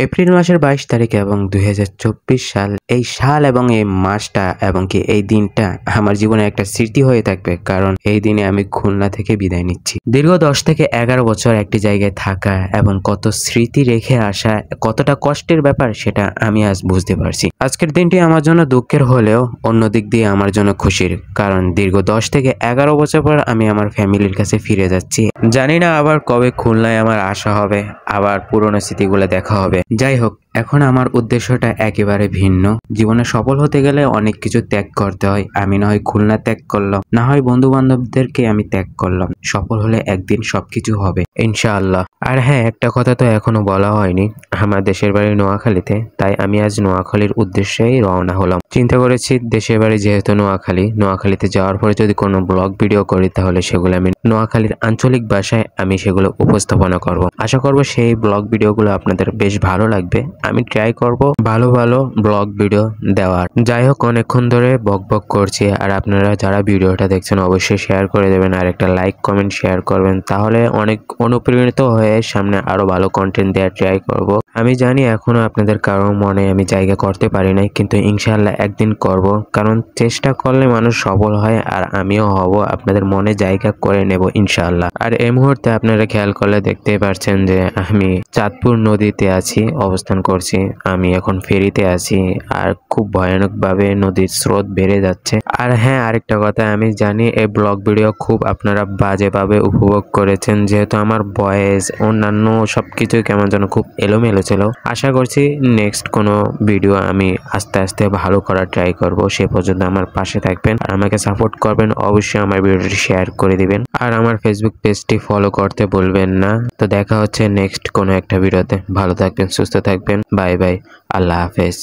April মাসের 22 তারিখ এবং 2024 সাল, এই সাল এবং এই মাসটা এবং কি এই দিনটা আমার জীবনে একটা স্মৃতি হয়ে থাকবে, কারণ এই দিনে আমি খুলনা থেকে বিদায় নিচ্ছি। দীর্ঘ 10 থেকে 11 বছর একটি জায়গায় থাকা এবং কত স্মৃতি রেখে আসা কতটা কষ্টের ব্যাপার সেটা আমি আজ বুঝতে পারছি। আজকের দিনটি আমার জন্য দুঃখের হলেও অন্য দিক দিয়ে আমার জন্য খুশির, কারণ দীর্ঘ 10 থেকে 11 বছর পর আমি আমার ফ্যামিলির কাছে ফিরে যাচ্ছি। জানি না আবার কবে খুলনায় আমার আসা হবে, আবার পুরনো স্মৃতিগুলো দেখা হবে। যাই হোক, এখন আমার উদ্দেশ্যটা একেবারে ভিন্ন। জীবনে সফল হতে গেলে অনেক কিছু ত্যাগ করতে হয়। আমি না হয় খুলনা ত্যাগ করলাম, না হয় বন্ধু বান্ধবদেরকে আমি ত্যাগ করলাম। সফল হলে একদিন সবকিছু হবে ইনশাআল্লাহ। আর হ্যাঁ, একটা কথা তো এখনো বলা হয়নি, আমার দেশের বাড়ি নোয়াখালীতে, তাই আমি আজ নোয়াখালীর উদ্দেশ্যেই রওনা হলাম। চিন্তা করেছি দেশের বাড়ি যেহেতু নোয়াখালীতে যাওয়ার পরে যদি কোনো ব্লগ ভিডিও করি তাহলে সেগুলো আমি নোয়াখালীর আঞ্চলিক ভাষায় আমি সেগুলো উপস্থাপনা করব। আশা করব সেই ব্লগ ভিডিওগুলো আপনাদের বেশ ভালো লাগবে। আমি ট্রাই করব ভালো ভালো ব্লগ ভিডিও দেওয়ার। যাই হোক, অনেকক্ষণ ধরে বক করছি, আর আপনারা যারা ভিডিওটা দেখছেন অবশ্যই শেয়ার করে দেবেন, আর একটা লাইক কমেন্ট শেয়ার করবেন, তাহলে অনেক অনুপ্রাণিত হয়ে সামনে আরো ভালো কন্টেন্ট দেওয়ার ট্রাই করব। আমি জানি এখনো আপনাদের কারো মনে আমি জায়গা করতে পারি নাই, কিন্তু ইনশাআল্লাহ একদিন করব, কারণ চেষ্টা করলে মানুষ সফল হয়, আর আমিও হব আপনাদের মনে জায়গা করে নেব ইনশাআল্লাহ। আর এই মুহূর্তে আপনারা খেয়াল করলে দেখতেই পারছেন যে আমি চাঁদপুর নদীতে আছি, অবস্থান করছি। আমি এখন ফেরিতে আছি, আর খুব ভয়ানকভাবে নদীর স্রোত বেড়ে যাচ্ছে। আর হ্যাঁ, আরেকটা কথা, আমি জানি এই ব্লগ ভিডিও খুব আপনারা বাজেভাবে উপভোগ করেছেন, যেহেতু আমার ভয়েস অন্যান্য সবকিছু কেমন যেন খুব এলোমেলো ছিল। আশা করছি নেক্সট কোনো ভিডিও আমি আস্তে আস্তে ভালো করার ট্রাই করব। সে পর্যন্ত আমার পাশে থাকবেন আর আমাকে সাপোর্ট করবেন। অবশ্যই আমার ভিডিওটি শেয়ার করে দিবেন, আর আমার ফেসবুক পেজটি ফলো করতে বলবেন না। তো দেখা হচ্ছে নেক্সট কোনো একটা ভিডিওতে। ভালো থাকবেন, সুস্থ থাকবেন, বাই বাই, আল্লাহ হাফেজ।